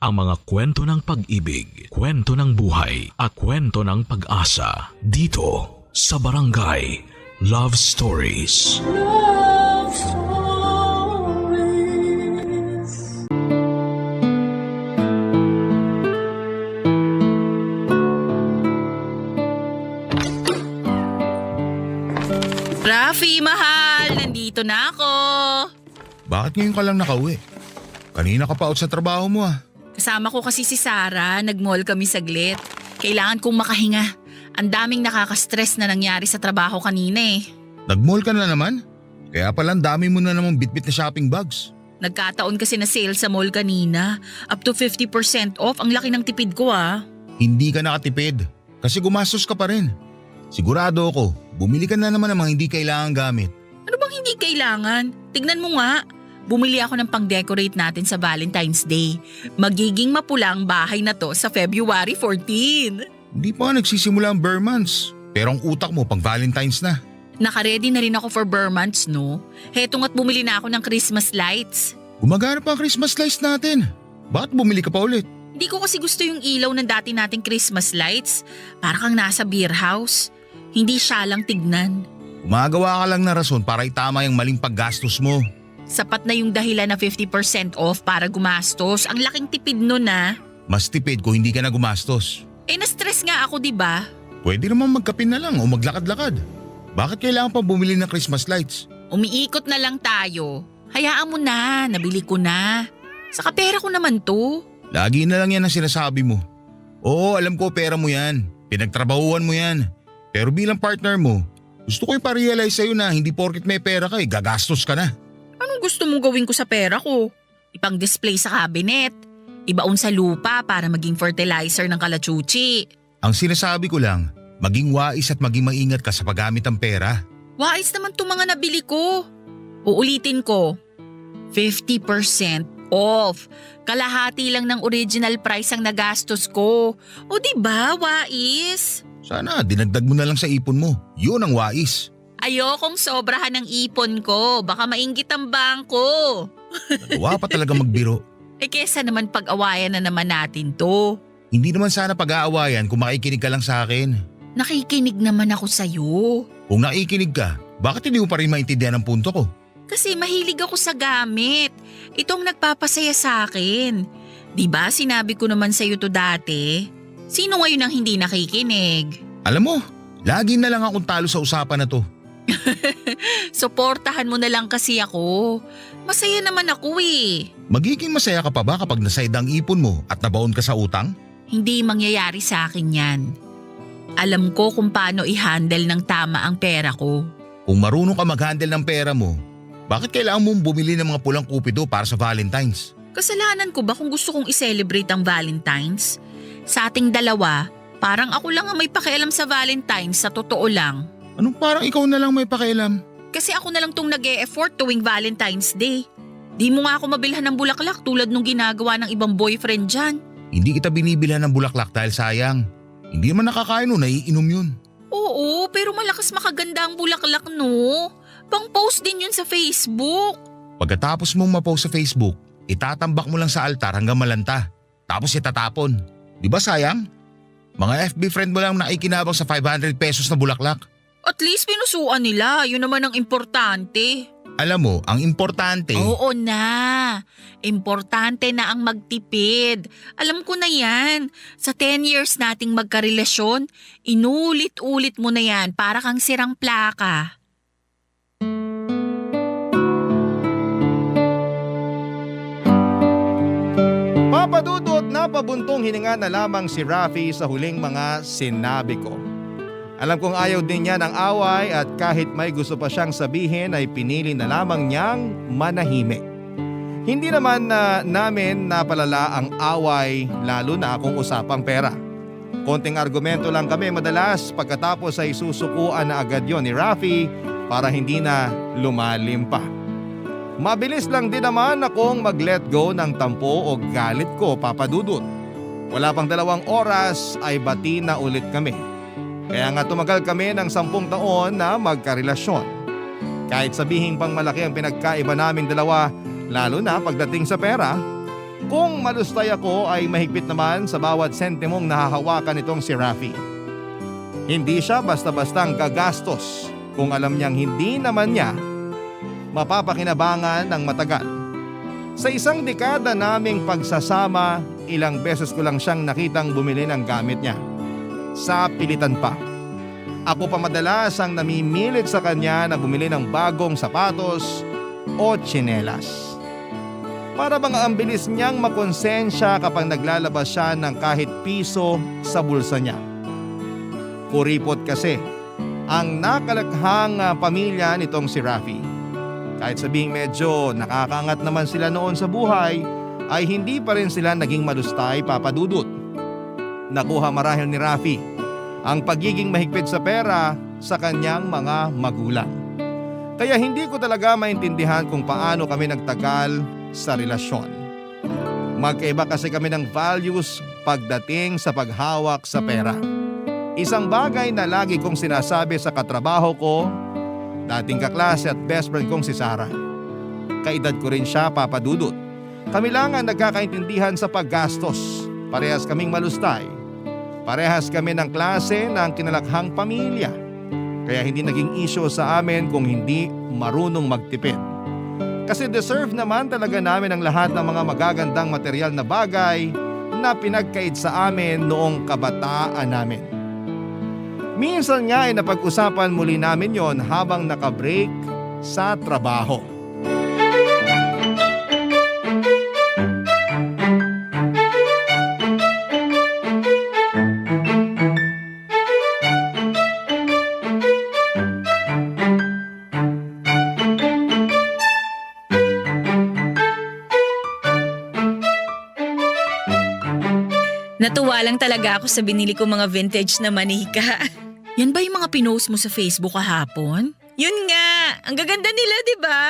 Ang mga kwento ng pag-ibig, kwento ng buhay, at kwento ng pag-asa dito sa Barangay Love Stories. Love Stories. Rafi, mahal! Nandito na ako! Bakit ngayon ka lang nakauwi? Kanina ka pa out sa trabaho mo ah. Kasama ko kasi si Sarah, nag-mall kami saglit. Kailangan kong makahinga. Ang daming nakaka-stress na nangyari sa trabaho kanina eh. Nag-mall ka na naman? Kaya pala ang dami mo na namang bitbit na shopping bags. Nagkataon kasi na sale sa mall kanina. Up to 50% off. Ang laki ng tipid ko ah. Hindi ka nakatipid kasi gumastos ka pa rin. Sigurado ako, bumili ka na naman ng mga hindi kailangang gamit. Ano bang hindi kailangan? Tignan mo nga. Bumili ako ng pang-decorate natin sa Valentine's Day. Magiging mapula ang bahay na to sa February 14. Hindi pa nga nagsisimula ang bare months. Pero ang utak mo pang Valentine's na. Naka-ready na rin ako for bare months, no? Heto nga't bumili na ako ng Christmas lights. Gumagana pa ang Christmas lights natin. Bakit bumili ka pa ulit? Hindi ko kasi gusto yung ilaw ng dati nating Christmas lights. Para kang nasa beer house. Hindi siya lang tignan. Gumagawa ka lang na rason para itama yung maling paggastos mo. Sapat na yung dahilan na 50% off para gumastos. Ang laking tipid nun ah. Mas tipid kung hindi ka na gumastos. Eh na-stress nga ako, 'di ba? Pwede naman magkapin na lang o maglakad-lakad. Bakit kailangan pa bumili ng Christmas lights? Umiikot na lang tayo. Hayaan mo na, nabili ko na. Saka pera ko naman to. Lagi na lang yan ang sinasabi mo. Oo, alam ko pera mo yan. Pinagtrabahuan mo yan. Pero bilang partner mo, gusto ko iparealize sa'yo na hindi porket may pera ka gagastos ka na. Anong gusto mong gawin ko sa pera ko? Ipang-display sa cabinet. Ibaon sa lupa para maging fertilizer ng kalachuchi. Ang sinasabi ko lang, maging wais at maging maingat ka sa paggamit ng pera. Wais naman itong mga nabili ko. Uulitin ko. 50% off. Kalahati lang ng original price ang nagastos ko. O diba, wais? Sana dinagdag mo na lang sa ipon mo. Yun ang wais. Ayokong sobrahan ng ipon ko. Baka mainggit ang bangko. Nagawa pa talaga magbiro. Eh kesa naman pag-awayan na naman natin to. Hindi naman sana pag-aawayan kung makikinig ka lang sa akin. Nakikinig naman ako sa'yo. Kung nakikinig ka, bakit hindi mo pa rin maintindihan ang punto ko? Kasi mahilig ako sa gamit. Itong nagpapasaya sa akin. Diba sinabi ko naman sa'yo to dati? Sino ngayon ang hindi nakikinig? Alam mo, lagi na lang akong talo sa usapan na to. Suportahan mo na lang kasi ako. Masaya naman ako eh. Magiging masaya ka pa ba kapag nasayad ang ipon mo at nabaon ka sa utang? Hindi mangyayari sa akin yan. Alam ko kung paano i-handle ng tama ang pera ko. Kung marunong ka mag-handle ng pera mo, bakit kailangan mong bumili ng mga pulang kupido para sa Valentine's? Kasalanan ko ba kung gusto kong i-celebrate ang Valentine's? Sa ating dalawa, parang ako lang ang may pakialam sa Valentine's sa totoo lang. Anong parang ikaw na lang may pakialam? Kasi ako na lang tong nag-e-effort tuwing Valentine's Day. Di mo nga ako mabilhan ng bulaklak tulad nung ginagawa ng ibang boyfriend dyan. Hindi kita binibilhan ng bulaklak dahil sayang. Hindi naman nakakain o naiinom yun. Oo, pero malakas makaganda ang bulaklak no. Pang-post din yun sa Facebook. Pagkatapos mong mapost sa Facebook, itatambak mo lang sa altar hanggang malanta. Tapos itatapon. Di ba sayang? Mga FB friend mo lang nakikinabang sa 500 pesos na bulaklak. At least pinusuan nila, yun naman ang importante. Alam mo, ang importante… Oo na, importante na ang magtipid. Alam ko na yan, sa 10 years nating magkarelasyon, inulit-ulit mo na yan para kang sirang plaka. Papadudot na pabuntong hininga na lamang si Rafi sa huling mga sinabi ko. Alam kong ayaw din niya ng away at kahit may gusto pa siyang sabihin ay pinili na lamang niyang manahimik. Hindi naman na namin napalala ang away lalo na kung usapang pera. Konting argumento lang kami madalas pagkatapos ay susukuan na agad yon ni Rafi para hindi na lumalim pa. Mabilis lang din naman akong mag-let go ng tampo o galit ko, Papadudot. Wala pang 2 oras ay bati na ulit kami. Kaya nga tumagal kami ng 10 taon na magkarelasyon. Kahit sabihing pang malaki ang pinagkaiba naming dalawa, lalo na pagdating sa pera, Kung malustay ako ay mahigpit naman sa bawat sentimong nahahawakan nitong si Rafi. Hindi siya basta-bastang gagastos kung alam niyang hindi naman niya mapapakinabangan ng matagal. Sa isang dekada naming pagsasama, ilang beses ko lang siyang nakitang bumili ng gamit niya. Sa pilitan pa. Ako pa madalas ang namimilit sa kanya na bumili ng bagong sapatos o tsinelas. Para bang ang bilis niyang makonsensya kapag naglalabas siya ng kahit piso sa bulsa niya. Kuripot kasi ang nakalakhang pamilya nitong si Rafi. Kahit sabihing medyo nakakaangat naman sila noon sa buhay, ay hindi pa rin sila naging malustay, Papa Dudut. Nakuha marahil ni Rafi ang pagiging mahigpit sa pera sa kanyang mga magulang. Kaya hindi ko talaga maintindihan kung paano kami nagtagal sa relasyon. Magkaiba kasi kami ng values pagdating sa paghawak sa pera. Isang bagay na lagi kong sinasabi sa katrabaho ko, dating kaklase at best friend kong si Sarah. Kaedad ko rin siya, Papa Dudut. Kami lang ang nagkakaintindihan sa paggastos. Parehas kaming malustay. Parehas kami ng klase ng kinalakhang pamilya. Kaya hindi naging issue sa amin kung hindi marunong magtipid. Kasi deserve naman talaga namin ang lahat ng mga magagandang material na bagay na pinagkait sa amin noong kabataan namin. Minsan nga ay napag-usapan muli namin yon habang nakabreak sa trabaho. Natuwa lang talaga ako sa binili ko mga vintage na manika. Yan ba yung mga pinost mo sa Facebook kahapon? Yun nga, ang gaganda nila, di ba?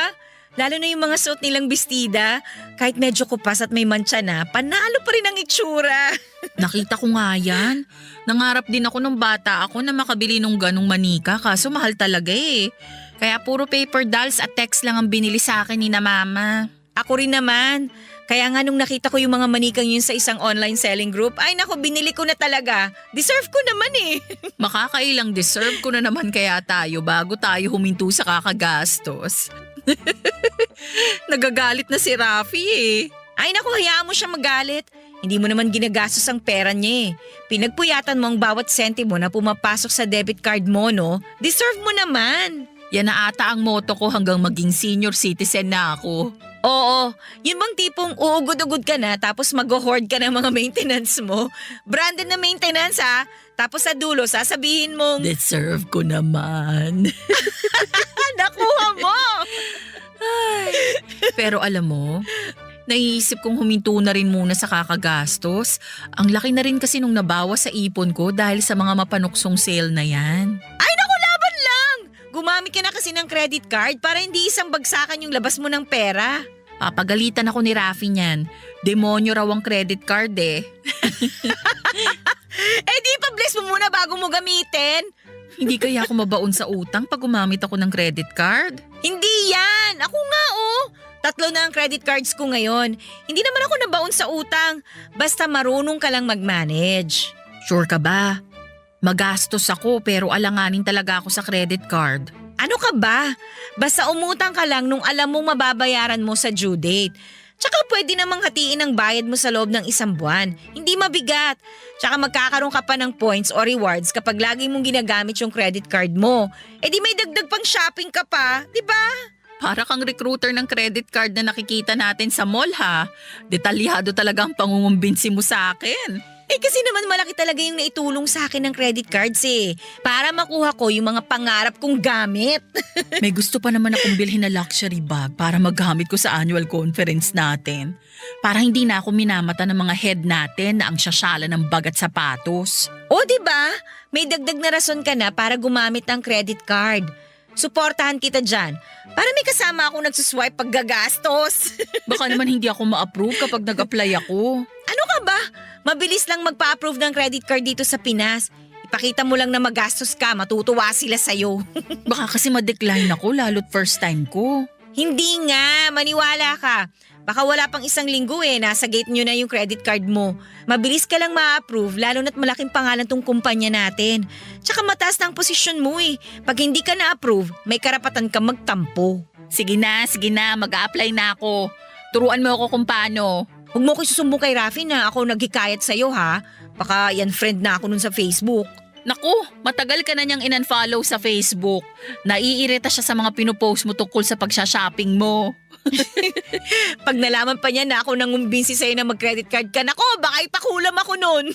Lalo na yung mga suot nilang bestida. Kahit medyo kupas at may mancha na, panalo pa rin ang itsura. Nakita ko nga yan. Nangarap din ako nung bata ako na makabili nung ganong manika kaso mahal talaga eh. Kaya puro paper dolls at text lang ang binili sa akin ni na mama. Ako rin naman. Kaya nga nung nakita ko yung mga manikang yun sa isang online selling group, ay nako, binili ko na talaga. Deserve ko naman eh. Makakailang deserve ko na naman kaya tayo bago tayo huminto sa kakagastos. Nagagalit na si Rafi eh. Ay nako, hayaan mo siya magalit. Hindi mo naman ginagastos ang pera niya eh. Pinagpuyatan mo ang bawat sentimo na pumapasok sa debit card mo, no? Deserve mo naman. Yan na ata ang motto ko hanggang maging senior citizen na ako. Oo, yun bang tipong uugod-ugod ka na tapos mag-hoard ka ng mga maintenance mo? Branded na maintenance ha? Tapos sa dulo sasabihin mong, Deserve ko naman. nakuha mo! Pero alam mo, naiisip kong huminto na rin muna sa kakagastos. Ang laki na rin kasi nung nabawas sa ipon ko dahil sa mga mapanuksong sale na yan. Ay naku, laban lang! Gumamit ka na kasi ng credit card para hindi isang bagsakan yung labas mo ng pera. Papagalitan ako ni Rafi niyan. Demonyo raw ang credit card eh. Eh di pa-bless mo muna bago mo gamitin. Hindi kaya ako mabaon sa utang pag gumamit ako ng credit card? Hindi yan! Ako nga oh! 3 na ang credit cards ko ngayon. Hindi naman ako nabaon sa utang. Basta marunong ka lang mag-manage. Sure ka ba? Magastos ako pero alanganin talaga ako sa credit card. Ano ka ba? Basta umutang ka lang nung alam mong mababayaran mo sa due date. Tsaka pwede namang hatiin ang bayad mo sa loob ng 1 buwan. Hindi mabigat. Tsaka magkakaroon ka pa ng points o rewards kapag lagi mong ginagamit yung credit card mo. Eh di may dagdag pang shopping ka pa, di ba? Para kang recruiter ng credit card na nakikita natin sa mall ha. Detalyado talaga ang pangungumbinsi mo sa akin. Eh kasi naman malaki talaga yung naitulong sa akin ng credit cards eh. Para makuha ko yung mga pangarap kong gamit. May gusto pa naman akong bilhin na luxury bag para magamit ko sa annual conference natin. Para hindi na ako minamata ng mga head natin na ang sasyala ng bag at sapatos. O diba? May dagdag na rason ka na para gumamit ng credit card. Suportahan kita dyan. Para may kasama akong nagsuswipe pag gagastos. Baka naman hindi ako ma-approve kapag nag-apply ako. Ano ka ba? Mabilis lang magpa-approve ng credit card dito sa Pinas. Ipakita mo lang na magastos ka, matutuwa sila sa'yo. Baka kasi ma-decline ako lalo't first time ko. Hindi nga, maniwala ka. Baka wala pang isang linggo nasa gate nyo na yung credit card mo. Mabilis ka lang ma-approve lalo na't malaking pangalan tong kumpanya natin. Tsaka mataas na ang posisyon mo Pag hindi ka na-approve, may karapatan ka magtampo. Sige na, mag-a-apply na ako. Turuan mo ako kung paano. Huwag mo ko susumbong kay Rafi na ako naghikayat sa'yo ha. Baka yan friend na ako nun sa Facebook. Naku, matagal ka na niyang in-unfollow sa Facebook. Naiirita siya sa mga pinupost mo tungkol sa pagsha-shopping mo. Pag nalaman pa niya na ako nangumbinsi sa'yo na mag-credit card ka, nako baka ipakulam ako nun.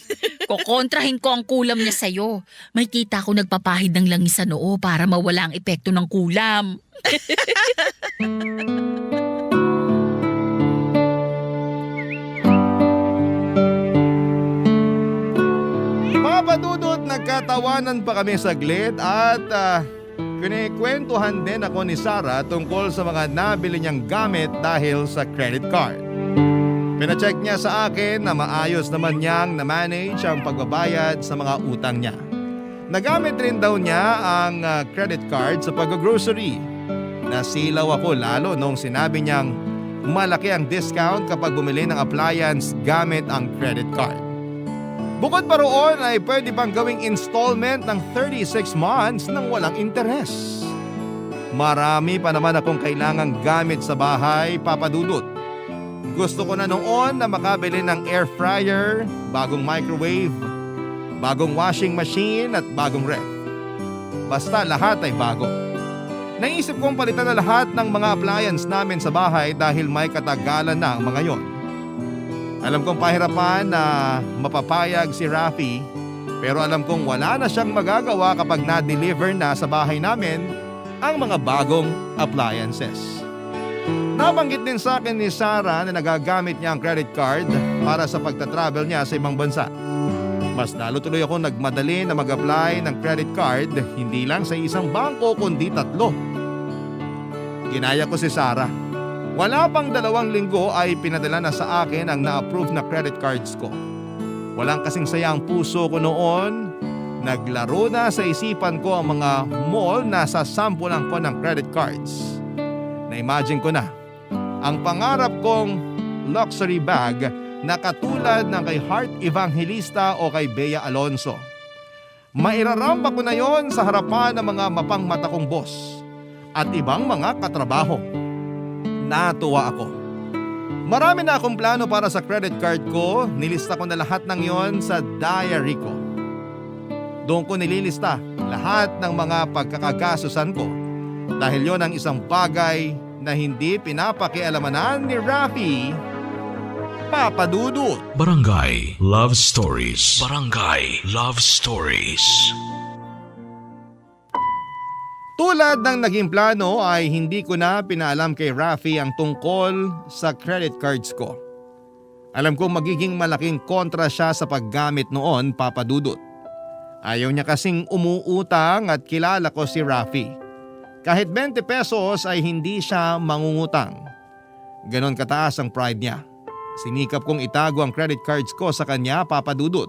Kokontrahin ko ang kulam niya sa'yo. May kita ko nagpapahid ng langis sa noo para mawala ang epekto ng kulam. Papadudot, nagkatawanan pa kami saglit at kinikwentuhan din ako ni Sarah tungkol sa mga nabili niyang gamit dahil sa credit card. Pinacheck niya sa akin na maayos naman niyang na-manage ang pagbabayad sa mga utang niya. Nagamit rin daw niya ang credit card sa pag-grocery. Nasilaw ako lalo nung sinabi niyang malaki ang discount kapag bumili ng appliance gamit ang credit card. Bukod pa roon ay pwede pang gawing installment ng 36 months nang walang interes. Marami pa naman akong kailangang gamit sa bahay, papadudot. Gusto ko na noon na makabili ng air fryer, bagong microwave, bagong washing machine at bagong ref. Basta lahat ay bago. Naisip kong palitan na lahat ng mga appliance namin sa bahay dahil may katagalan na ang mga yon. Alam kong pahirapan na mapapayag si Rafi, pero alam kong wala na siyang magagawa kapag na-deliver na sa bahay namin ang mga bagong appliances. Nabanggit din sa akin ni Sarah na nagagamit niya ang credit card para sa pagta-travel niya sa ibang bansa. Mas lalo tuloy ako nagmadali na mag-apply ng credit card, hindi lang sa isang bangko kundi 3. Ginaya ko si Sarah. Wala pang 2 linggo ay pinadala na sa akin ang na-approve na credit cards ko. Walang kasing saya ang puso ko noon. Naglaro na sa isipan ko ang mga mall na sasampulan ko ng credit cards. Na-imagine ko na ang pangarap kong luxury bag na katulad ng kay Heart Evangelista o kay Bea Alonso. Mairarampa ko na yon sa harapan ng mga mapangmata kong boss at ibang mga katrabaho. Natuwa ako. Marami na akong plano para sa credit card ko. Nilista ko na lahat ng yon sa diary ko. Doon ko nililista lahat ng mga pagkakagasusan ko dahil yon ang isang bagay na hindi pinapakialamanan ni Rafi, papadudot. Barangay Love Stories. Barangay Love Stories. Tulad ng naging plano ay hindi ko na pinaalam kay Rafi ang tungkol sa credit cards ko. Alam kong magiging malaking kontra siya sa paggamit noon, papadudot. Ayaw niya kasing umuutang at kilala ko si Rafi. Kahit 20 pesos ay hindi siya mangungutang. Ganon kataas ang pride niya. Sinikap kong itago ang credit cards ko sa kanya, papadudot.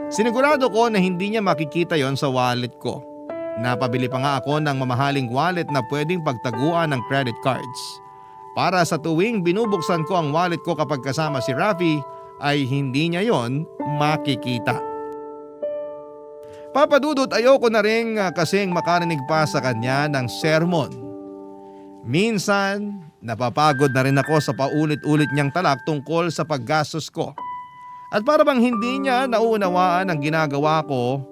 Sinigurado ko na hindi niya makikita yon sa wallet ko. Napabili pa nga ako ng mamahaling wallet na pwedeng pagtaguan ng credit cards. Para sa tuwing binubuksan ko ang wallet ko kapag kasama si Rafi ay hindi niya yon makikita. Papadudot, ayoko na rin kasing makarinig pa sa kanya ng sermon. Minsan, napapagod na rin ako sa paulit-ulit niyang talak tungkol sa paggastos ko. At para bang hindi niya nauunawaan ang ginagawa ko,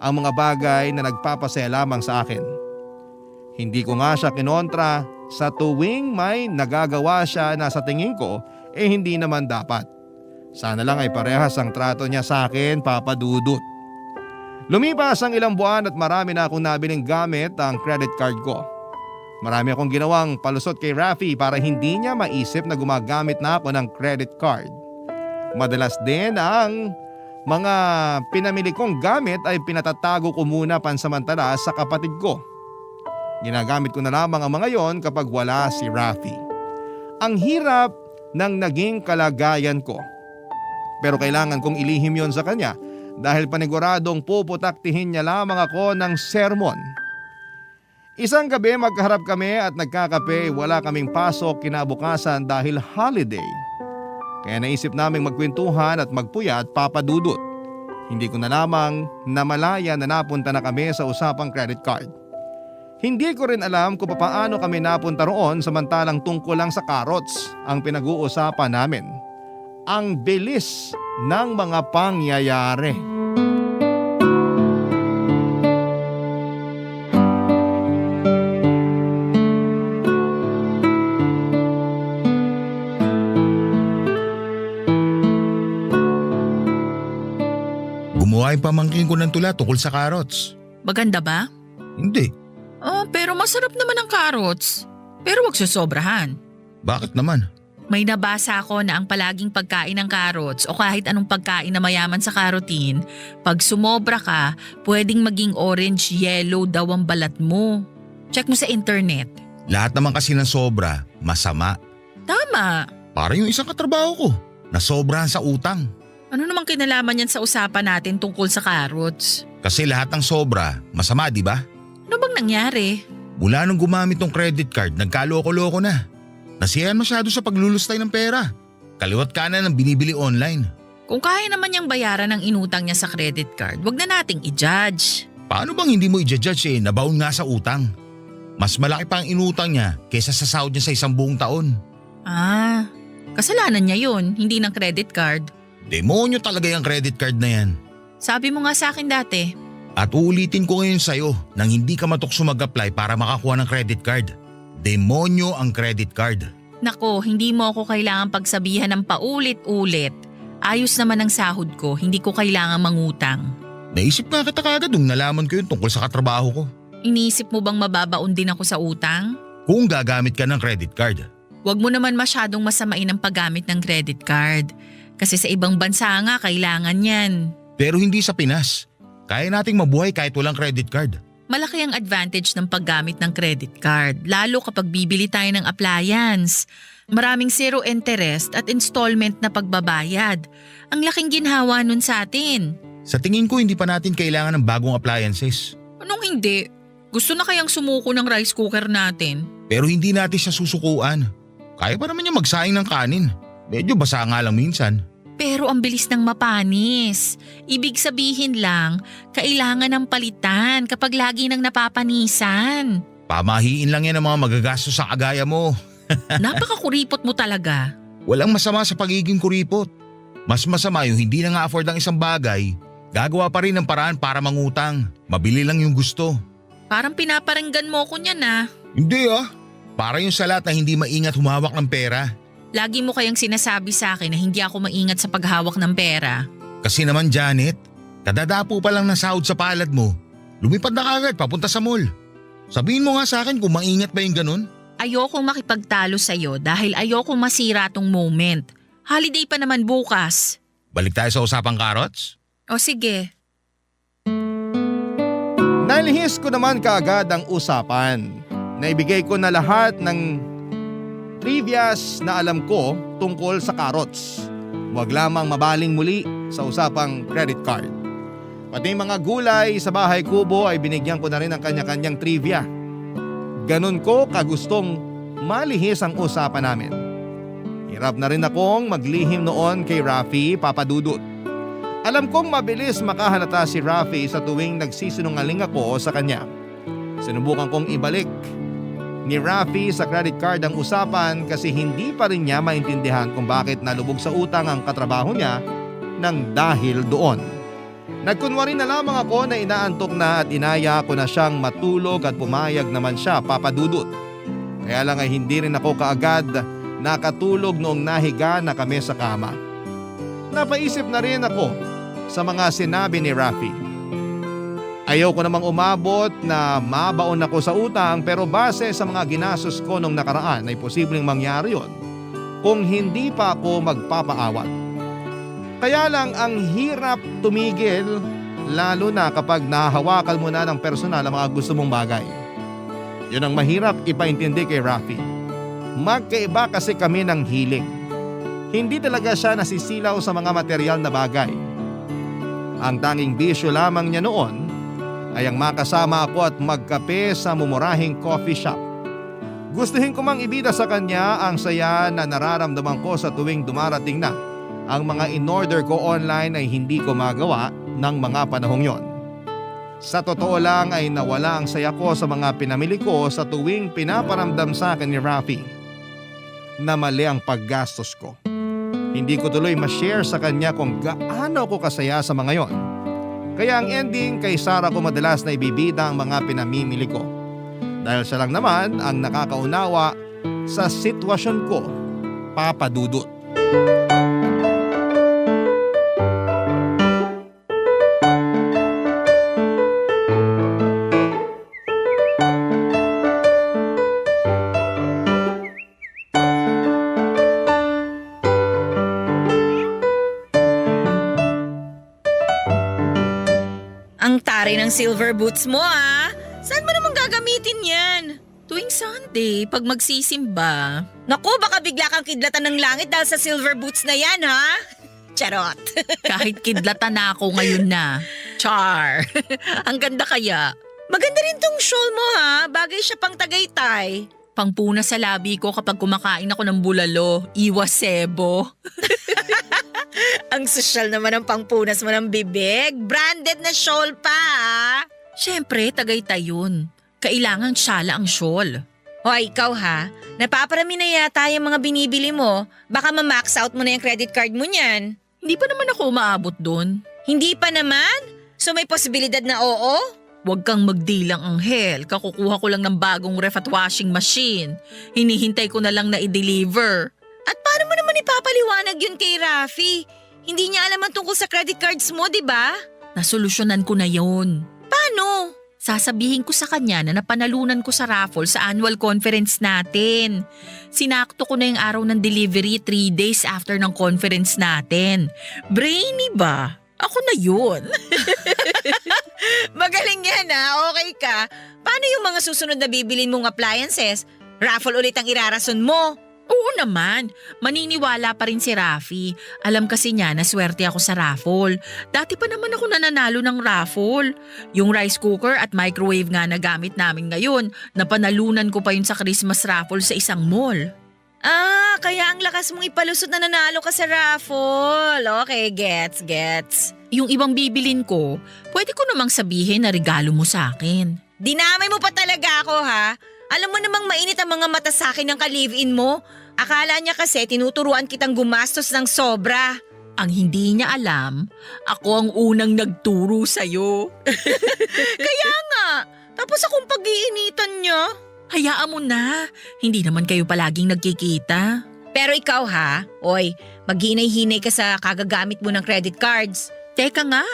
ang mga bagay na nagpapasaya lamang sa akin. Hindi ko nga siya kinontra sa tuwing may nagagawa siya na sa tingin ko hindi naman dapat. Sana lang ay parehas ang trato niya sa akin, papadudot. Lumipas ang ilang buwan at marami na akong nabiling gamit ang credit card ko. Marami akong ginawang palusot kay Rafi para hindi niya maisip na gumagamit na ako ng credit card. Madalas din ang mga pinamili kong gamit ay pinatatago ko muna pansamantala sa kapatid ko. Ginagamit ko na lamang ang mga yon kapag wala si Rafi. Ang hirap ng naging kalagayan ko. Pero kailangan kong ilihim yon sa kanya dahil paniguradong puputaktihin niya lamang ako ng sermon. Isang gabi magkaharap kami at nagkakape, wala kaming pasok kinabukasan dahil holiday. Kaya naisip naming magkwentuhan at magpuyat, Papa Dudut. Hindi ko na lamang namalaya na napunta na kami sa usapang credit card. Hindi ko rin alam kung paano kami napunta roon samantalang tungkol lang sa carrots ang pinag-uusapan namin. Ang bilis ng mga pangyayari. Gumawa yung pamangkin ko ng tula tungkol sa carrots. Maganda ba? Hindi. Oh, pero masarap naman ang carrots. Pero wag susobrahan. Bakit naman? May nabasa ako na ang palaging pagkain ng carrots o kahit anong pagkain na mayaman sa carotene, pag sumobra ka, pwedeng maging orange, yellow daw ang balat mo. Check mo sa internet. Lahat naman kasi ng sobra, masama. Tama. Para yung isang katrabaho ko, nasobrahan sa utang. Ano namang kinalaman yan sa usapan natin tungkol sa carrots? Kasi lahat ng sobra, masama di ba? Ano bang nangyari? Mula nung gumamit ng credit card, nagkaloko-loko na. Nasiyahan masyado sa paglulustay ng pera. Kaliwat kanan ang binibili online. Kung kaya naman niyang bayaran ang inutang niya sa credit card, wag na nating i-judge. Paano bang hindi mo i-judge nabaon nga sa utang? Mas malaki pa ang inutang niya kaysa sa sahod niya sa isang buong taon. Ah, kasalanan niya yun, hindi ng credit card. Demonyo talaga yung credit card na yan. Sabi mo nga sa akin dati. At uulitin ko ngayon sa'yo nang hindi ka matukso mag-apply para makakuha ng credit card. Demonyo ang credit card. Nako, hindi mo ako kailangan pagsabihan ng paulit-ulit. Ayos naman ang sahod ko, hindi ko kailangan mangutang. Naisip nga kita kagad nung nalaman ko yun tungkol sa katrabaho ko. Iniisip mo bang mababaon din ako sa utang? Kung gagamit ka ng credit card. Huwag mo naman masyadong masamain ang paggamit ng credit card. Kasi sa ibang bansa nga kailangan yan. Pero hindi sa Pinas. Kaya nating mabuhay kahit walang credit card. Malaki ang advantage ng paggamit ng credit card, lalo kapag bibili tayo ng appliance. Maraming zero interest at installment na pagbabayad. Ang laking ginhawa nun sa atin. Sa tingin ko hindi pa natin kailangan ng bagong appliances. Anong hindi? Gusto na kayang sumuko ng rice cooker natin? Pero hindi natin siya susukuan. Kaya pa naman niya magsaing ng kanin. Medyo basa nga lang minsan. Pero ang bilis ng mapanis. Ibig sabihin lang, kailangan ng palitan kapag lagi nang napapanisan. Pamahiin lang yan ang mga magagastos sa kagaya mo. Napakakuripot mo talaga. Walang masama sa pagiging kuripot. Mas masama yung hindi na nga afford ang isang bagay, gagawa pa rin ng paraan para mangutang. Mabili lang yung gusto. Parang pinaparinggan mo ko niyan ah. Hindi Para yung salat na hindi maingat humawak ng pera. Lagi mo kayang sinasabi sa akin na hindi ako maingat sa paghawak ng pera. Kasi naman Janet, kadadapo pa lang ng sahod sa palad mo. Lumipad na kagad papunta sa mall. Sabihin mo nga sa akin kung maingat ba yung ganun. Ayokong makipagtalo sa'yo dahil ayokong masira tong moment. Holiday pa naman bukas. Balik tayo sa usapang carrots? O sige. Nalihis ko naman kaagad ang usapan. Naibigay ko na lahat ng trivias na alam ko tungkol sa carrots. Huwag lamang mabaling muli sa usapang credit card. Pati mga gulay sa bahay kubo ay binigyan ko na rin ng kanya-kanyang trivia. Ganun ko kagustong malihis ang usapan namin. Hirap na rin akong maglihim noon kay Rafi, Papa Dudut. Alam kong mabilis makahalata si Rafi sa tuwing nagsisinungaling ako sa kanya. Sinubukan kong ibalik ni Rafi sa credit card ang usapan kasi hindi pa rin niya maintindihan kung bakit nalubog sa utang ang katrabaho niya nang dahil doon. Nagkunwari na lamang ako na inaantok na at inaya ko na siyang matulog at pumayag naman siya, Papa Dudut. Kaya lang ay hindi rin ako kaagad nakatulog noong nahiga na kami sa kama. Napaisip na rin ako sa mga sinabi ni Rafi. Ayaw ko namang umabot na mabaon ako sa utang pero base sa mga ginastos ko nung nakaraan ay posibleng mangyari yon kung hindi pa ako magpapaawat. Kaya lang ang hirap tumigil lalo na kapag nahahawakan mo na ng personal ang mga gusto mong bagay. Yun ang mahirap ipaintindi kay Rafi. Magkaiba kasi kami ng hilig. Hindi talaga siya nasisilaw sa mga material na bagay. Ang tanging bisyo lamang niya noon ay ang makasama ako at magkape sa mumurahing coffee shop. Gustuhin ko mang ibida sa kanya ang saya na nararamdaman ko sa tuwing dumarating na. Ang mga in-order ko online ay hindi ko magawa ng mga panahong yon. Sa totoo lang ay nawala ang saya ko sa mga pinamili ko sa tuwing pinaparamdam sa akin ni Rafi na mali ang paggastos ko. Hindi ko tuloy ma-share sa kanya kung gaano ko kasaya sa mga yon. Kaya ang ending, kay Sarah ko madalas na ibibida ang mga pinamimili ko. Dahil siya lang naman ang nakakaunawa sa sitwasyon ko, Papa Dudut. Ang taray ng silver boots mo ah. Saan mo naman gagamitin yan? Tuwing Sunday, pag magsisimba. Naku, baka bigla kang kidlatan ng langit dahil sa silver boots na yan ha? Charot. Kahit kidlatan na ako ngayon na. Char! Ang ganda kaya. Maganda rin tong shawl mo ha. Bagay siya pang Tagaytay. Pangpuna sa labi ko kapag kumakain ako ng bulalo. Iwas sebo. Ang sosyal naman ang pangpunas mo ng bibig. Branded na shawl pa ha. Siyempre, Tagaytay yun. Kailangan syala ang shawl. O ikaw ha, napaparami na yata yung mga binibili mo. Baka ma-max out mo na yung credit card mo niyan. Hindi pa naman ako umaabot doon. Hindi pa naman? So may posibilidad na oo? Huwag kang magdilang Anghel. Kakukuha ko lang ng bagong ref at washing machine. Hinihintay ko na lang na i-deliver. At paano mo naman ipapaliwanag yun kay Rafi? Hindi niya alam ang tungkol sa credit cards mo, di ba? Nasolusyonan ko na yon. Paano? Sasabihin ko sa kanya na napanalunan ko sa raffle sa annual conference natin. Sinakto ko na yung araw ng delivery 3 days after ng conference natin. Brainy ba? Ako na yun. Magaling yan ha, okay ka. Paano yung mga susunod na bibilin mong appliances? Raffle ulit ang irarason mo. Oo naman, maniniwala pa rin si Rafi. Alam kasi niya na swerte ako sa raffle. Dati pa naman ako nananalo ng raffle. Yung rice cooker at microwave nga na gamit namin ngayon, napanalunan ko pa yun sa Christmas raffle sa isang mall. Ah, kaya ang lakas mong ipalusot na nanalo ka sa raffle. Okay, gets. Yung ibang bibilin ko, pwede ko namang sabihin na regalo mo sa akin. Dinamay mo pa talaga ako ha. Alam mo namang mainit ang mga mata sa akin ng ka-live-in mo. Akala niya kasi tinuturuan kitang gumastos ng sobra. Ang hindi niya alam, ako ang unang nagturo sa'yo. Kaya nga, tapos akong pag-iinitan niya. Hayaan mo na, hindi naman kayo palaging nagkikita. Pero ikaw ha, oy, maghinay-hinay ka sa kagagamit mo ng credit cards. Teka nga,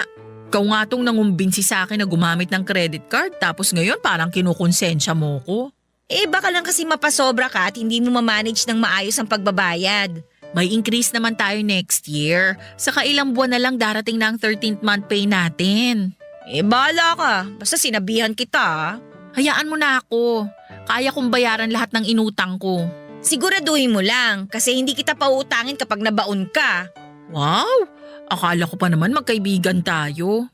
ikaw nga tong nangumbinsi sa akin na gumamit ng credit card tapos ngayon parang kinukonsensya mo ko. Baka lang kasi mapasobra ka at hindi mo mamanage ng maayos ang pagbabayad. May increase naman tayo next year. Saka ilang buwan na lang darating na ang 13th month pay natin. Bahala ka. Basta sinabihan kita. Hayaan mo na ako. Kaya kong bayaran lahat ng inutang ko. Siguraduhin mo lang kasi hindi kita pauutangin kapag nabaon ka. Wow! Akala ko pa naman magkaibigan tayo.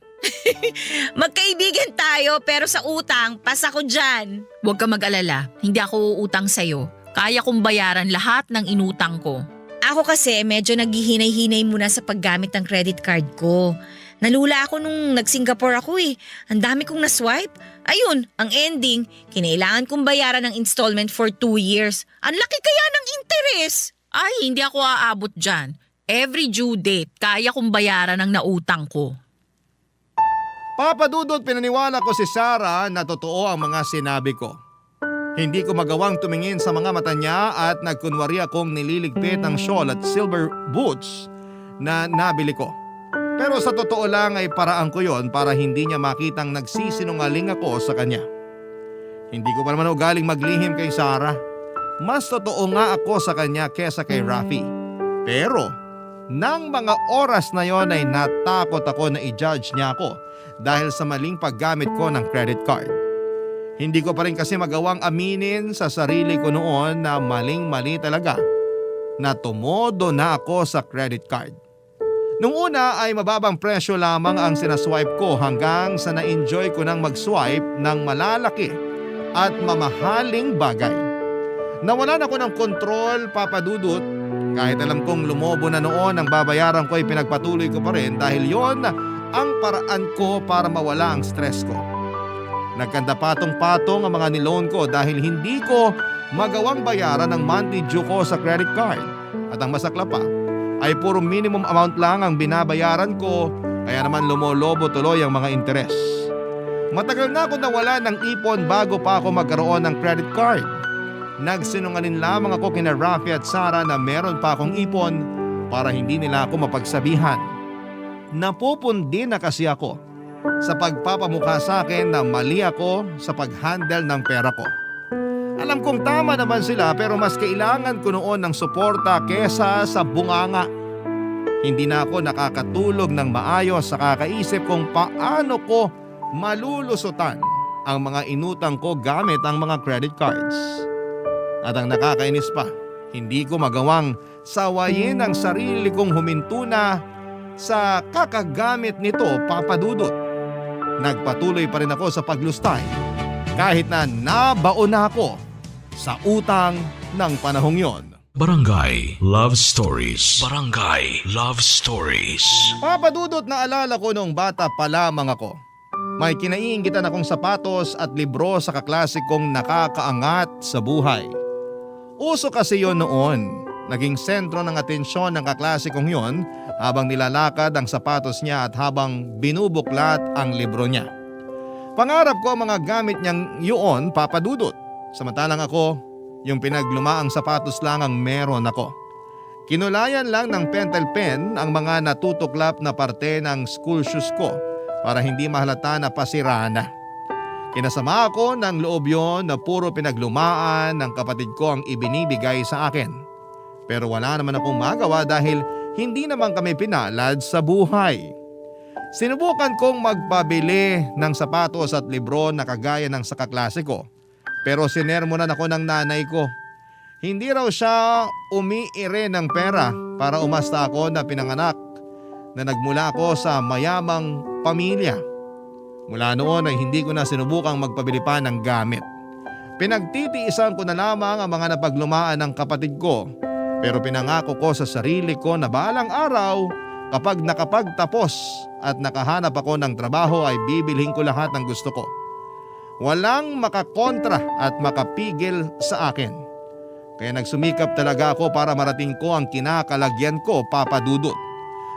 Magkaibigan tayo pero sa utang, pas ako dyan. Huwag ka mag-alala. Hindi ako uutang sa'yo. Kaya kong bayaran lahat ng inutang ko. Ako kasi medyo naghihinay-hinay muna sa paggamit ng credit card ko. Nalula ako nung nag-Singapore ako eh. Ang dami kong na-swipe. Ayun, ang ending, kinailangan kong bayaran ng installment for 2 years. Ang laki kaya ng interes. Ay, hindi ako aabot dyan. Every due date, kaya kong bayaran ang nautang ko. Papa Dudut, pinaniwala ko si Sarah na totoo ang mga sinabi ko. Hindi ko magawang tumingin sa mga mata niya at nagkunwari akong nililigpit ang shawl at silver boots na nabili ko. Pero sa totoo lang ay paraan ko yon para hindi niya makitang nagsisinungaling ako sa kanya. Hindi ko pa naman ugaling maglihim kay Sarah. Mas totoo nga ako sa kanya kesa kay Rafi. Pero nang mga oras na yon ay natakot ako na i-judge niya ako dahil sa maling paggamit ko ng credit card. Hindi ko pa rin kasi magawang aminin sa sarili ko noon na maling-mali talaga na tumodo na ako sa credit card. Nung una ay mababang presyo lamang ang sinaswipe ko hanggang sa na-enjoy ko ng mag-swipe ng malalaki at mamahaling bagay. Nawalan ako ng kontrol, Papa Dudut. Kahit alam kong lumobo na noon ang babayaran ko ay pinagpatuloy ko pa rin dahil yon ang paraan ko para mawala ang stress ko. Nagkanda patong-patong ang mga niloan ko dahil hindi ko magawang bayaran ang monthly due ko sa credit card. At ang masakla pa ay puro minimum amount lang ang binabayaran ko kaya naman lumolobo tuloy ang mga interes. Matagal na ako nawala ng ipon bago pa ako magkaroon ng credit card. Nagsinungaling lamang ako kina Rafi at Sarah na meron pa akong ipon para hindi nila ako mapagsabihan. Napupundi na kasi ako sa pagpapamukha sa akin na mali ako sa pag-handle ng pera ko. Alam kong tama naman sila pero mas kailangan ko noon ng suporta kesa sa bunganga. Hindi na ako nakakatulog ng maayos sa kakaisip kung paano ko malulusutan ang mga inutang ko gamit ang mga credit cards. At ang nakakainis pa, hindi ko magawang sawayin ang sarili kong huminto na sa kakagamit nito, Papa Dudut. Nagpatuloy pa rin ako sa paglustay kahit na nabaon na ako sa utang ng panahong yon. Barangay Love Stories. Barangay Love Stories. Papa Dudut, naalala ko nung bata pa lamang ako. May kinaiinggitan akong sapatos at libro sa kaklase kong nakakaangat sa buhay. Uso kasi yon noon. Naging sentro ng atensyon ng kaklase kong yon habang nilalakad ang sapatos niya at habang binubuklat ang libro niya. Pangarap ko ang mga gamit niyang yun, Papa Dudut. Samantalang ako, yung pinaglumaang sapatos lang ang meron ako. Kinulayan lang ng pentel pen ang mga natutuklap na parte ng school shoes ko para hindi mahalata na pasira na. Kinasama ako ng loob yon na puro pinaglumaan ng kapatid ko ang ibinibigay sa akin. Pero wala naman akong magawa dahil hindi naman kami pinalad sa buhay. Sinubukan kong magpabili ng sapatos at libro na kagaya ng sa kaklase ko. Pero sinermonan ako ng nanay ko. Hindi raw siya umiire ng pera para umasta ako na pinanganak na nagmula ako sa mayamang pamilya. Mula noon ay hindi ko na sinubukang magpabili pa ng gamit. Pinagtitiisan ko na lamang ang mga napaglumaan ng kapatid ko. Pero pinangako ko sa sarili ko na balang araw kapag nakapagtapos at nakahanap ako ng trabaho ay bibilhin ko lahat ng gusto ko. Walang makakontra at makapigil sa akin. Kaya nagsumikap talaga ako para marating ko ang kinakalagyan ko, Papa Dudut.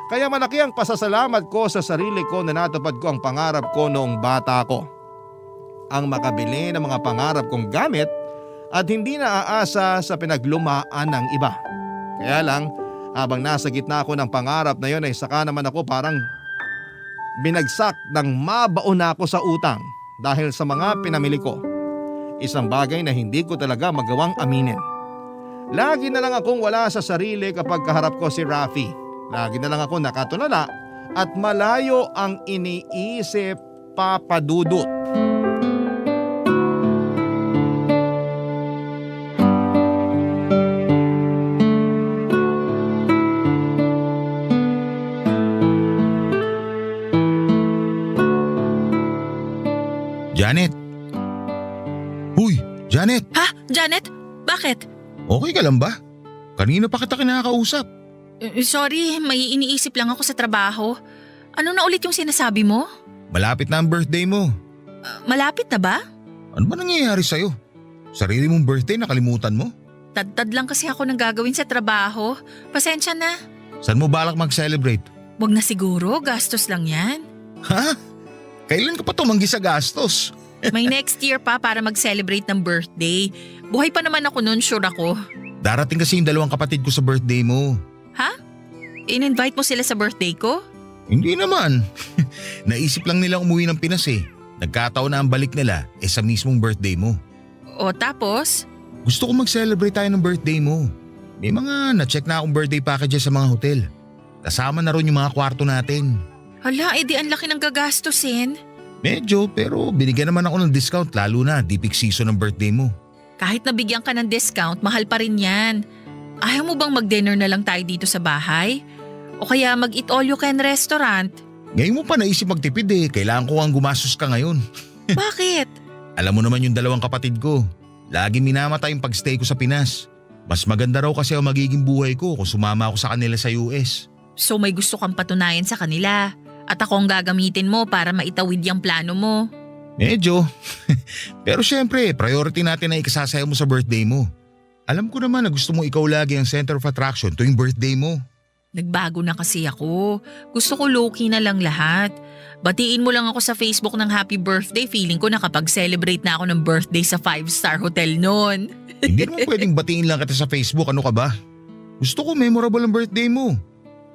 Kaya malaki ang pasasalamat ko sa sarili ko na natupad ko ang pangarap ko noong bata ko. Ang makabili ng mga pangarap kong gamit at hindi naaasa sa pinaglumaan ng iba. Kaya lang, habang nasa gitna ako ng pangarap na yon ay saka naman ako parang binagsak ng mabaon na ako sa utang dahil sa mga pinamili ko. Isang bagay na hindi ko talaga magawang aminin. Lagi na lang akong wala sa sarili kapag kaharap ko si Rafi. Lagi na lang ako nakatulala at malayo ang iniisip, Papa Dudut. Janet! Huy, Janet! Ha? Janet? Bakit? Okay ka lang ba? Kanina pa kita kinakausap. Sorry, may iniisip lang ako sa trabaho. Ano na ulit yung sinasabi mo? Malapit na ang birthday mo. Malapit na ba? Ano ba nangyayari sa'yo? Sarili mong birthday nakalimutan mo? Tad-tad lang kasi ako ng gagawin sa trabaho. Pasensya na. Saan mo balak mag-celebrate? Wag na siguro, gastos lang yan. Ha? Kailan ka pa tumanggi sa gastos? May next year pa para mag-celebrate ng birthday. Buhay pa naman ako noon, sure ako. Darating kasi yung dalawang kapatid ko sa birthday mo. Ha? In-invite mo sila sa birthday ko? Hindi naman. Naisip lang nila umuwi ng Pinas eh. Nagkataon na ang balik nila sa mismong birthday mo. O tapos? Gusto ko mag-celebrate tayo ng birthday mo. May mga na-check na akong birthday packages sa mga hotel. Kasama na ron yung mga kwarto natin. Hala, edi ang laki ng gagastusin. Medyo, pero binigyan naman ako ng discount lalo na di peak season ng birthday mo. Kahit nabigyan ka ng discount, mahal pa rin yan. Ayaw mo bang mag-dinner na lang tayo dito sa bahay? O kaya mag-eat all you can restaurant. Ngayon mo pa naisip magtipid eh. Kailangan ko ang gumastos ka ngayon. Bakit? Alam mo naman yung dalawang kapatid ko. Lagi minamatay yung pagstay ko sa Pinas. Mas maganda raw kasi ang magiging buhay ko kung sumama ako sa kanila sa US. So may gusto kang patunayan sa kanila. At ako ang gagamitin mo para maitawid yung plano mo. Medyo. Pero syempre, priority natin na ikasasaya mo sa birthday mo. Alam ko naman na gusto mo ikaw lagi ang center of attraction tuwing birthday mo. Nagbago na kasi ako. Gusto ko low-key na lang lahat. Batiin mo lang ako sa Facebook ng happy birthday. Feeling ko nakapag-celebrate na ako ng birthday sa 5-star hotel noon. Hindi naman pwedeng batiin lang kita sa Facebook, ano ka ba? Gusto ko memorable ang birthday mo.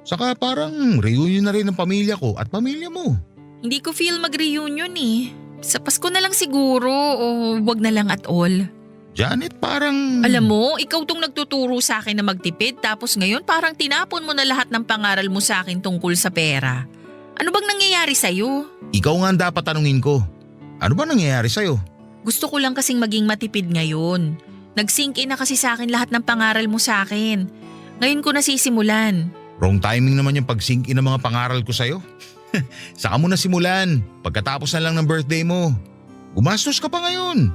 Saka parang reunion na rin ng pamilya ko at pamilya mo. Hindi ko feel mag-reunion eh. Sa Pasko na lang siguro o wag na lang at all. Janet, parang… Alam mo, ikaw tong nagtuturo sa akin na magtipid tapos ngayon parang tinapon mo na lahat ng pangaral mo sa akin tungkol sa pera. Ano bang nangyayari sa'yo? Ikaw nga ang dapat tanungin ko. Ano ba nangyayari sa'yo? Gusto ko lang kasing maging matipid ngayon. Nag-sink in na kasi sa akin lahat ng pangaral mo sa akin. Ngayon ko nasisimulan. Wrong timing naman yung pag-sink in ng mga pangaral ko sa'yo. Saka mo na simulan, pagkatapos na lang ng birthday mo. Gumastos ka pa ngayon.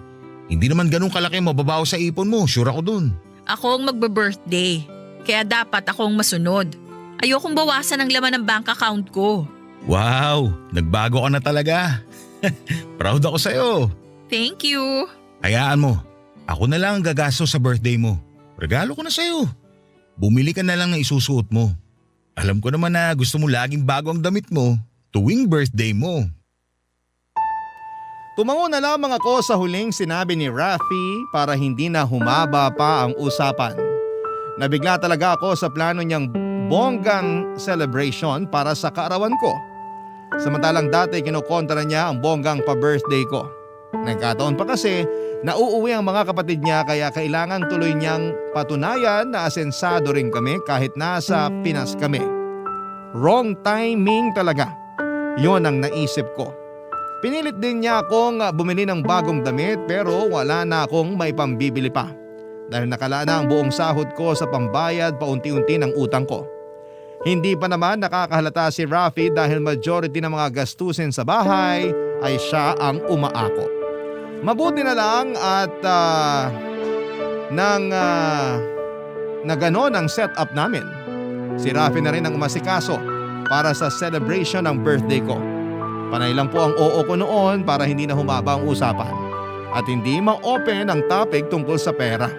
Hindi naman ganun kalaki mababaw sa ipon mo, sure ako dun. Ako ang magbe-birthday. Kaya dapat ako ang masunod. Ayokong bawasan ang laman ng bank account ko. Wow, nagbago ka na talaga. Proud ako sa'yo. Thank you. Hayaan mo, ako na lang ang gagastos sa birthday mo. Regalo ko na sa'yo. Bumili ka na lang ng isusuot mo. Alam ko naman na gusto mo laging bago ang damit mo tuwing birthday mo. Tumango na lamang ako sa huling sinabi ni Rafi para hindi na humaba pa ang usapan. Nabigla talaga ako sa plano niyang bonggang celebration para sa kaarawan ko. Samantalang dati kinukontra niya ang bonggang pa-birthday ko. Nagkataon pa kasi nauuwi ang mga kapatid niya kaya kailangan tuloy niyang patunayan na asensado rin kami kahit nasa Pinas kami. Wrong timing talaga. Yon ang naisip ko. Pinilit din niya akong bumili ng bagong damit pero wala na akong may pambibili pa. Dahil nakala na ang buong sahod ko sa pambayad paunti-unti ng utang ko. Hindi pa naman nakakahalata si Rafi dahil majority ng mga gastusin sa bahay ay siya ang umaako. Mabuti na lang at na ganon ang setup namin. Si Rafi na rin ang umasikaso para sa celebration ng birthday ko. Panay lang po ang oo ko noon para hindi na humaba ang usapan at hindi ma-open ang topic tungkol sa pera.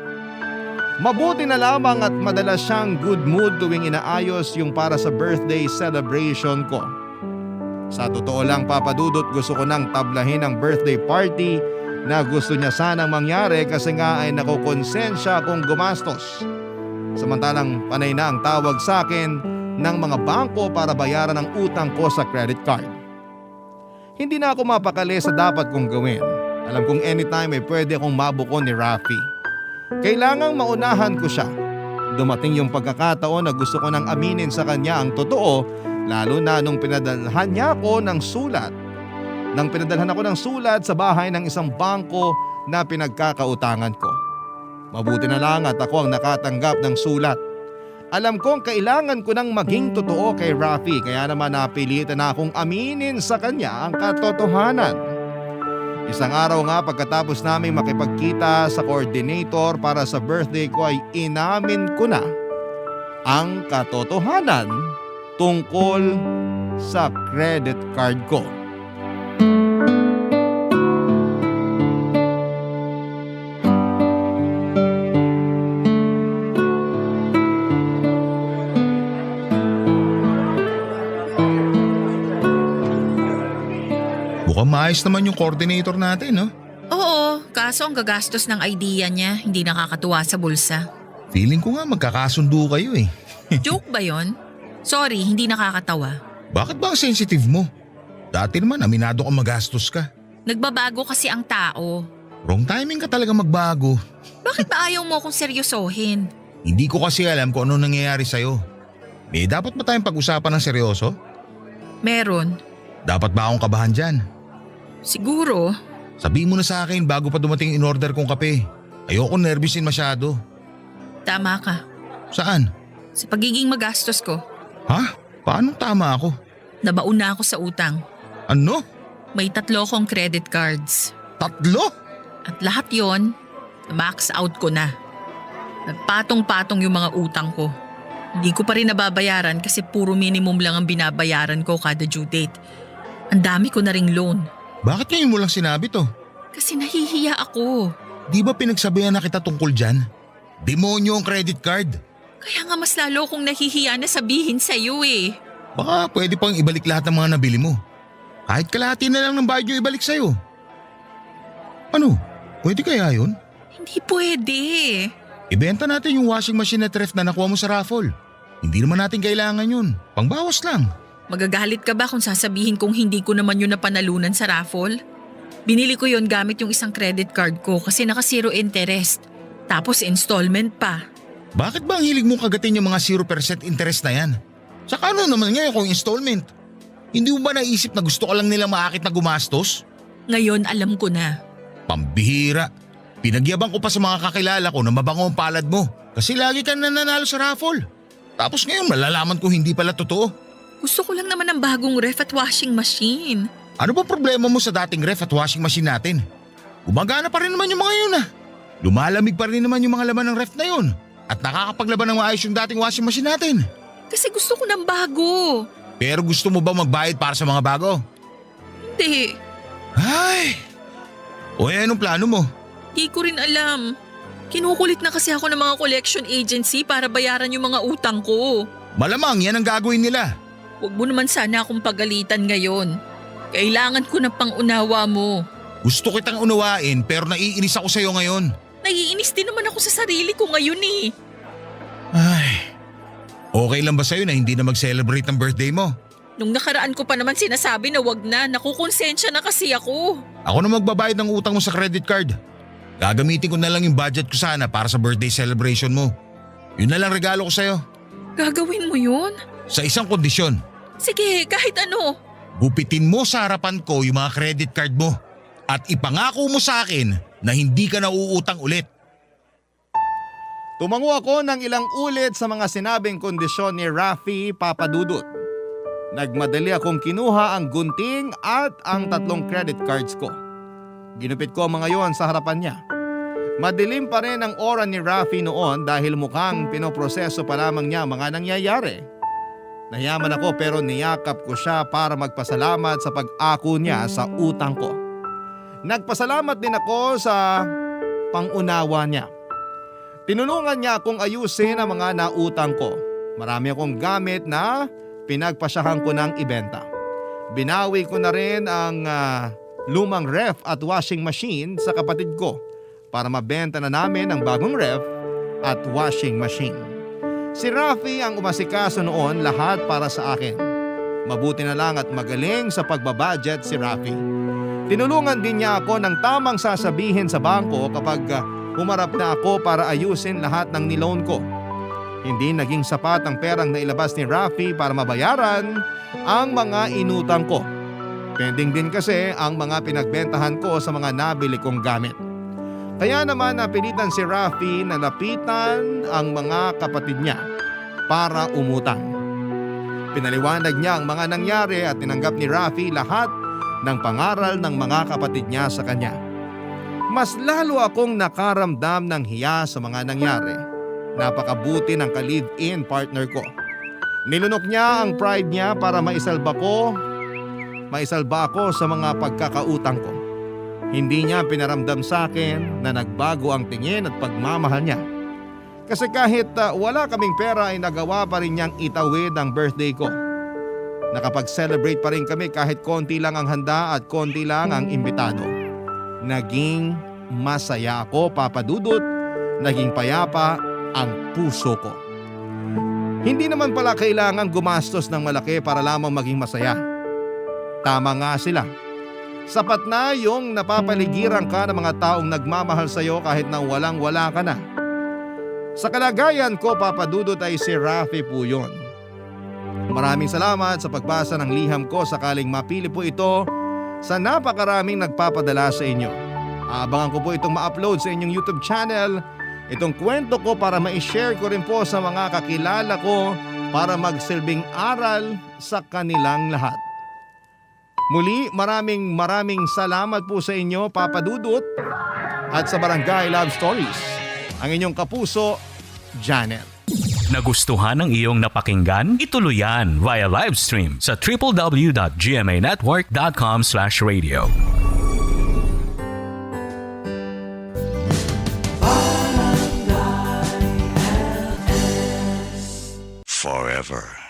Mabuti na lamang at madalas siyang good mood tuwing inaayos yung para sa birthday celebration ko. Sa totoo lang Papadudot, gusto ko nang tablahin ang birthday party na gusto niya sanang mangyari kasi nga ay nakukonsensya kung gumastos. Samantalang panay na ang tawag sa akin ng mga bangko para bayaran ang utang ko sa credit card. Hindi na ako mapakali sa dapat kong gawin. Alam kong anytime ay pwede akong mabuko ni Rafi. Kailangang maunahan ko siya. Dumating yung pagkakataon na gusto ko nang aminin sa kanya ang totoo, lalo na nung pinadalhan niya ako ng sulat. Nang pinadalhan ako ng sulat sa bahay ng isang bangko na pinagkakautangan ko. Mabuti na lang at ako ang nakatanggap ng sulat. Alam kong kailangan ko nang maging totoo kay Rafi kaya naman napilitan na akong aminin sa kanya ang katotohanan. Isang araw nga pagkatapos naming makipagkita sa coordinator para sa birthday ko ay inamin ko na ang katotohanan tungkol sa credit card ko. Mukhang maayos naman yung coordinator natin, no? Oo, kaso ang gagastos ng idea niya hindi nakakatuwa sa bulsa. Feeling ko nga magkakasundo kayo eh. Joke ba yon? Sorry, hindi nakakatawa. Bakit ba ang sensitive mo? Dati naman aminado ka magastos ka. Nagbabago kasi ang tao. Wrong timing ka talaga magbago. Bakit ba ayaw mo akong seryosohin? Hindi ko kasi alam kung ano nangyayari sa'yo. May dapat ba tayong pag-usapan ng seryoso? Meron. Dapat ba akong kabahan dyan? Siguro. Sabihin mo na sa akin bago pa dumating in-order kong kape. Ayoko nervousin masyado. Tama ka. Saan? Sa pagiging magastos ko. Ha? Paano tama ako? Nabaon na ako sa utang. Ano? May 3 akong credit cards. 3? At lahat yon, max out ko na. Nagpatong-patong yung mga utang ko. Hindi ko pa rin nababayaran kasi puro minimum lang ang binabayaran ko kada due date. Ang dami ko na ring loan. Bakit ngayon mo lang sinabi to? Kasi nahihiya ako. Di ba pinagsabihan na kita tungkol dyan? Demonyo ang credit card. Kaya nga mas lalo akong nahihiya na sabihin sa'yo eh. Baka pwede pang ibalik lahat ng mga nabili mo. Kahit kalahati na lang ng bayad nyo ibalik sa'yo. Ano? Pwede kaya yun? Hindi pwede. Ibenta natin yung washing machine at ref na nakuha mo sa raffle. Hindi naman natin kailangan yun. Pangbawas lang. Magagalit ka ba kung sasabihin kong hindi ko naman yun napanalunan sa raffle? Binili ko yun gamit yung isang credit card ko kasi naka 0 interest. Tapos installment pa. Bakit ba ang hilig mong kagatin yung mga 0% interest na yan? Saka ano naman ngayon kung installment? Hindi mo ba naisip na gusto ka lang nilang maakit na gumastos? Ngayon alam ko na. Pambihira. Pinagyabang ko pa sa mga kakilala ko na mabango ang palad mo kasi lagi kang nananalo sa raffle. Tapos ngayon malalaman ko hindi pala totoo. Gusto ko lang naman ng bagong ref at washing machine. Ano ba problema mo sa dating ref at washing machine natin? Gumagana pa rin naman yung mga yun ah. Lumalamig pa rin naman yung mga laman ng ref na yun. At nakakapaglaban ng maayos yung dating washing machine natin. Kasi gusto ko ng bago. Pero gusto mo ba magbayad para sa mga bago? Hindi. Ay! O anong plano mo? Di ko rin alam. Kinukulit na kasi ako ng mga collection agency para bayaran yung mga utang ko. Malamang yan ang gagawin nila. Huwag mo naman sana akong pagalitan ngayon. Kailangan ko ng pangunawa mo. Gusto kitang unawain pero naiinis ako sa'yo ngayon. Naiinis din naman ako sa sarili ko ngayon eh. Ay, okay lang ba sa'yo na hindi na mag-celebrate ng birthday mo? Nung nakaraan ko pa naman sinasabi na wag na, nakukonsensya na kasi ako. Ako na magbabayad ng utang mo sa credit card. Gagamitin ko na lang yung budget ko sana para sa birthday celebration mo. Yun na lang regalo ko sa'yo. Gagawin mo yun? Sa isang kondisyon. Sige, kahit ano. Gupitin mo sa harapan ko yung mga credit card mo. At ipangako mo sa akin na hindi ka na uutang ulit. Tumango ako ng ilang ulit sa mga sinabing kondisyon ni Raffy Papadudut. Nagmadali akong kinuha ang gunting at ang 3 credit cards ko. Ginupit ko ang mga yon sa harapan niya. Madilim pa rin ang aura ni Raffy noon dahil mukhang pinoproseso pa lamang niya mga nangyayari. Nahiyaman ako pero niyakap ko siya para magpasalamat sa pag-ako niya sa utang ko. Nagpasalamat din ako sa pangunawa niya. Tinulungan niya akong ayusin ang mga nautang ko. Marami akong gamit na pinagpasyahan ko ng ibenta. Binawi ko na rin ang lumang ref at washing machine sa kapatid ko para mabenta na namin ang bagong ref at washing machine. Si Raffy ang umasikaso noon lahat para sa akin. Mabuti na lang at magaling sa pagbabudget si Raffy. Tinulungan din niya ako ng tamang sasabihin sa bangko kapag humarap na ako para ayusin lahat ng niloan ko. Hindi naging sapat ang perang nailabas ni Raffy para mabayaran ang mga inutang ko. Pending din kasi ang mga pinagbentahan ko sa mga nabili kong gamit. Kaya naman napilitan si Raffy na lapitan ang mga kapatid niya para umutang. Pinaliwanag niya ang mga nangyari at tinanggap ni Raffy lahat ng pangaral ng mga kapatid niya sa kanya. Mas lalo akong nakaramdam ng hiya sa mga nangyari. Napakabuti ng ka-live-in partner ko. Nilunok niya ang pride niya para maisalba ako sa mga pagkakautang ko. Hindi niya pinaramdam sa akin na nagbago ang tingin at pagmamahal niya. Kasi kahit wala kaming pera ay nagawa pa rin niyang itawid ang birthday ko. Nakapag-celebrate pa rin kami kahit konti lang ang handa at konti lang ang imbitado. Naging masaya ako, Papadudut. Naging payapa ang puso ko. Hindi naman pala kailangan gumastos ng malaki para lamang maging masaya. Tama nga sila. Sapat na yung napapaligiran ka ng mga taong nagmamahal sa iyo kahit na walang-wala ka na. Sa kalagayan ko, Papadudut, ay si Raffy po yun. Maraming salamat sa pagbasa ng liham ko sakaling mapili po ito sa napakaraming nagpapadala sa inyo. Abangan ko po itong ma-upload sa inyong YouTube channel. Itong kwento ko para ma-share ko rin po sa mga kakilala ko para magsilbing aral sa kanilang lahat. Muli, maraming salamat po sa inyo, Papa Dudut, at sa Barangay Love Stories. Ang inyong kapuso, Janet. Nagustuhan ng iyong napakinggan? Ituloy yan via live stream sa www.gmanetwork.com/radio. Forever.